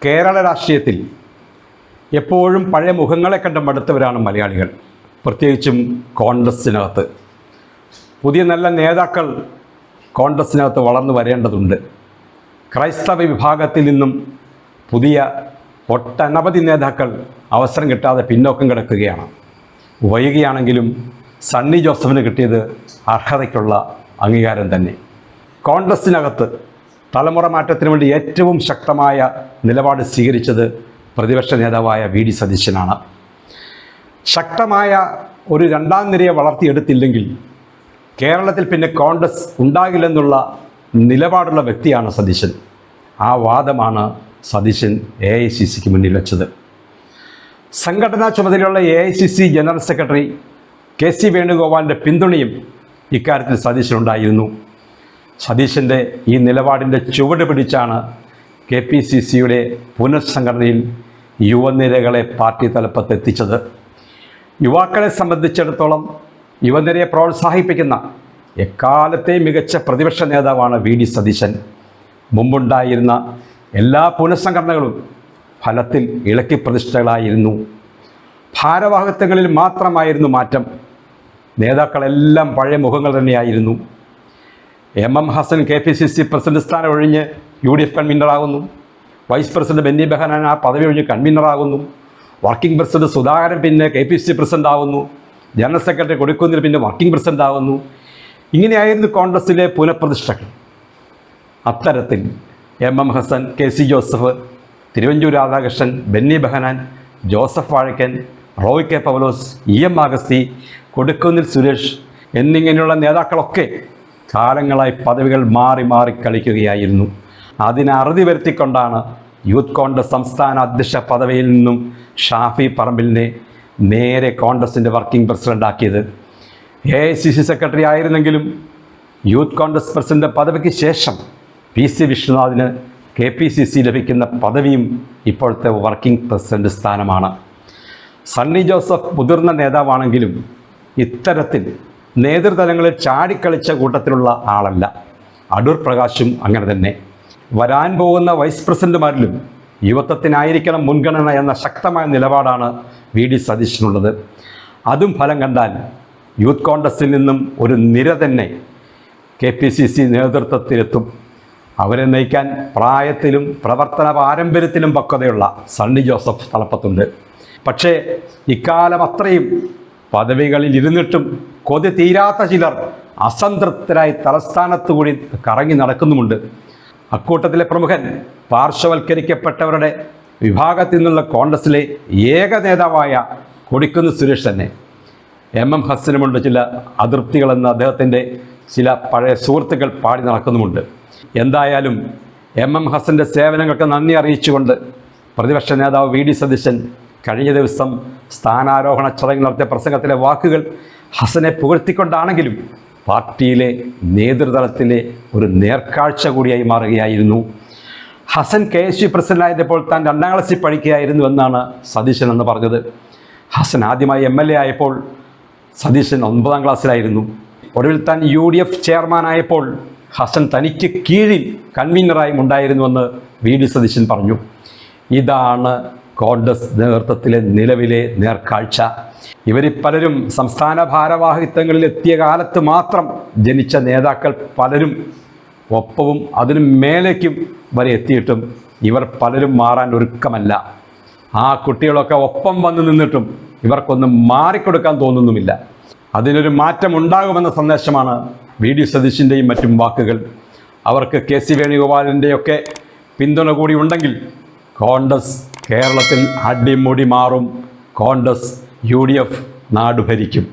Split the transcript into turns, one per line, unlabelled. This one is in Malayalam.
കേരള രാഷ്ട്രീയത്തിൽ എപ്പോഴും പഴയ മുഖങ്ങളെ കണ്ട് മടുത്തവരാണ് മലയാളികൾ, പ്രത്യേകിച്ചും കോൺഗ്രസ്സിനകത്ത്. പുതിയ നല്ല നേതാക്കൾ കോൺഗ്രസ്സിനകത്ത് വളർന്നു വരേണ്ടതുണ്ട്. ക്രൈസ്തവ വിഭാഗത്തിൽ നിന്നും പുതിയ ഒട്ടനവധി നേതാക്കൾ അവസരം കിട്ടാതെ പിന്നോക്കം കിടക്കുകയാണ്. വൈകിയാണെങ്കിലും സണ്ണി ജോസഫിന് കിട്ടിയത് അർഹതയ്ക്കുള്ള അംഗീകാരം തന്നെ. കോൺഗ്രസ്സിനകത്ത് തലമുറ മാറ്റത്തിന് വേണ്ടി ഏറ്റവും ശക്തമായ നിലപാട് സ്വീകരിച്ചത് പ്രതിപക്ഷ നേതാവായ വി.ഡി. സതീശനാണ്. ശക്തമായ ഒരു രണ്ടാം നിരയെ വളർത്തിയെടുത്തില്ലെങ്കിൽ കേരളത്തിൽ പിന്നെ കോൺഗ്രസ് ഉണ്ടാകില്ലെന്നുള്ള നിലപാടുള്ള വ്യക്തിയാണ് സതീശൻ. ആ വാദമാണ് സതീശൻ AICCക്ക് മുന്നിൽ വെച്ചത്. സംഘടനാ ചുമതലയുള്ള AICC ജനറൽ സെക്രട്ടറി KC വേണുഗോപാലിൻ്റെ പിന്തുണയും ഇക്കാര്യത്തിൽ സതീശനുണ്ടായിരുന്നു. സതീശൻ്റെ ഈ നിലപാടിൻ്റെ ചുവട് പിടിച്ചാണ് KPCCയുടെ പുനഃസംഘടനയിൽ യുവനിരകളെ പാർട്ടി തലപ്പത്തെത്തിച്ചത്. യുവാക്കളെ സംബന്ധിച്ചിടത്തോളം യുവനിരയെ പ്രോത്സാഹിപ്പിക്കുന്ന എക്കാലത്തെയും മികച്ച പ്രതിപക്ഷ നേതാവാണ് വി.ഡി. സതീശൻ. മുമ്പുണ്ടായിരുന്ന എല്ലാ പുനഃസംഘടനകളും ഫലത്തിൽ ഇളക്കി പ്രതിഷ്ഠകളായിരുന്നു. ഭാരവാഹിത്വങ്ങളിൽ മാത്രമായിരുന്നു മാറ്റം. നേതാക്കളെല്ലാം പഴയ മുഖങ്ങൾ തന്നെയായിരുന്നു. MM ഹസൻ KPCC പ്രസിഡന്റ് സ്ഥാനം ഒഴിഞ്ഞ് UDF കൺവീനറാകുന്നു. വൈസ് പ്രസിഡന്റ് ബെന്നി ബെഹനാൻ ആ പദവി ഒഴിഞ്ഞ് കൺവീനറാകുന്നു. വർക്കിംഗ് പ്രസിഡന്റ് സുധാകരൻ പിന്നെ KPCC പ്രസിഡന്റ് ആകുന്നു. ജനറൽ സെക്രട്ടറി കൊടിക്കുന്നിൽ പിന്നെ വർക്കിംഗ് പ്രസിഡന്റ് ആകുന്നു. ഇങ്ങനെയായിരുന്നു കോൺഗ്രസിലെ പുനഃപ്രതിഷ്ഠകൾ. അത്തരത്തിൽ MM Hassan, KC Joseph, Thiruvanchoor Radhakrishnan, Benny Behanan, Joseph Vazhakkan, Roy K Paulose, EM Augusthy, Kodikunnil Suresh എന്നിങ്ങനെയുള്ള നേതാക്കളൊക്കെ കാലങ്ങളായി പദവികൾ മാറി മാറി കളിക്കുകയായിരുന്നു. അതിനെ അറുതി വരുത്തിക്കൊണ്ടാണ് യൂത്ത് കോൺഗ്രസ് സംസ്ഥാന അധ്യക്ഷ പദവിയിൽ നിന്നും ഷാഫി പറമ്പിലിനെ നേരെ കോൺഗ്രസിൻ്റെ വർക്കിംഗ് പ്രസിഡൻ്റാക്കിയത്. AICC സെക്രട്ടറി ആയിരുന്നെങ്കിലും യൂത്ത് കോൺഗ്രസ് പ്രസിഡന്റ് പദവിക്ക് ശേഷം PC വിഷ്ണുനാഥിന് KPCC ലഭിക്കുന്ന പദവിയും ഇപ്പോഴത്തെ വർക്കിംഗ് പ്രസിഡന്റ് സ്ഥാനമാണ്. സണ്ണി ജോസഫ് മുതിർന്ന നേതാവാണെങ്കിലും ഇത്തരത്തിൽ നേതൃതലങ്ങളിൽ ചാടിക്കളിച്ച കൂട്ടത്തിലുള്ള ആളല്ല. അടൂർ പ്രകാശും അങ്ങനെ തന്നെ. വരാൻ പോകുന്ന വൈസ് പ്രസിഡന്റുമാരിലും യുവത്വത്തിനായിരിക്കണം മുൻഗണന എന്ന ശക്തമായ നിലപാടാണ് വി.ഡി. സതീശനുള്ളത്. അതും ഫലം കണ്ടാൽ യൂത്ത് കോൺഗ്രസിൽ നിന്നും ഒരു നിര തന്നെ KPCC നേതൃത്വത്തിലെത്തും. അവരെ നയിക്കാൻ പ്രായത്തിലും പ്രവർത്തന പാരമ്പര്യത്തിലും പക്വതയുള്ള സണ്ണി ജോസഫ് തലപ്പത്തുണ്ട്. പക്ഷേ ഇക്കാലം അത്രയും പദവികളിൽ ഇരുന്നിട്ടും കൊതി തീരാത്ത ചിലർ അസംതൃപ്തരായി തലസ്ഥാനത്തു കൂടി കറങ്ങി നടക്കുന്നുമുണ്ട്. അക്കൂട്ടത്തിലെ പ്രമുഖൻ പാർശ്വവൽക്കരിക്കപ്പെട്ടവരുടെ വിഭാഗത്തിൽ നിന്നുള്ള കോൺഗ്രസിലെ ഏക നേതാവായ കൊടിക്കുന്നിൽ സുരേഷ് തന്നെ. MM ഹസനുമുണ്ട് ചില അതൃപ്തികളെന്ന് അദ്ദേഹത്തിൻ്റെ ചില പഴയ സുഹൃത്തുക്കൾ പാടി നടക്കുന്നുമുണ്ട്. എന്തായാലും MM ഹസൻ്റെ സേവനങ്ങൾക്ക് നന്ദി അറിയിച്ചുകൊണ്ട് പ്രതിപക്ഷ നേതാവ് വി.ഡി. സതീശൻ കഴിഞ്ഞ ദിവസം സ്ഥാനാരോഹണ ചടങ്ങിൽ നടത്തിയ പ്രസംഗത്തിലെ വാക്കുകൾ ഹസനെ പുകഴ്ത്തിക്കൊണ്ടാണെങ്കിലും പാർട്ടിയിലെ നേതൃതലത്തിലെ ഒരു നേർക്കാഴ്ച കൂടിയായി മാറുകയായിരുന്നു. ഹസൻ KSU പ്രസിഡന്റായപ്പോൾ താൻ 2ാം ക്ലാസ്സിൽ പഠിക്കുകയായിരുന്നു എന്നാണ് സതീശൻ എന്ന് പറഞ്ഞത്. ഹസൻ ആദ്യമായി MLA ആയപ്പോൾ സതീശൻ 9ാം ക്ലാസ്സിലായിരുന്നു. ഒടുവിൽ താൻ UDF ചെയർമാനായപ്പോൾ ഹസൻ തനിക്ക് കീഴിൽ കൺവീനറായും ഉണ്ടായിരുന്നുവെന്ന് വി.ഡി. സതീശൻ പറഞ്ഞു. ഇതാണ് കോൺഗ്രസ് നേതൃത്വത്തിലെ നിലവിലെ നേർക്കാഴ്ച. ഇവരിൽ പലരും സംസ്ഥാന ഭാരവാഹിത്വങ്ങളിൽ എത്തിയ കാലത്ത് മാത്രം ജനിച്ച നേതാക്കൾ പലരും ഒപ്പവും അതിനും മേലേക്കും വരെ എത്തിയിട്ടും ഇവർ പലരും മാറാൻ ഒരുക്കമല്ല. ആ കുട്ടികളൊക്കെ ഒപ്പം വന്നു നിന്നിട്ടും ഇവർക്കൊന്നും മാറിക്കൊടുക്കാൻ തോന്നുന്നുമില്ല. അതിനൊരു മാറ്റം ഉണ്ടാകുമെന്ന സന്ദേശമാണ് വി.ഡി. സതീശൻ്റെയും മറ്റും വാക്കുകൾ. അവർക്ക് KC വേണുഗോപാലിൻ്റെയൊക്കെ പിന്തുണ കൂടി ഉണ്ടെങ്കിൽ കോൺഗ്രസ് കേരളത്തിൽ അടിമുടി മാറും. കോൺഗ്രസ് UDF നാട് ഭരിക്കും.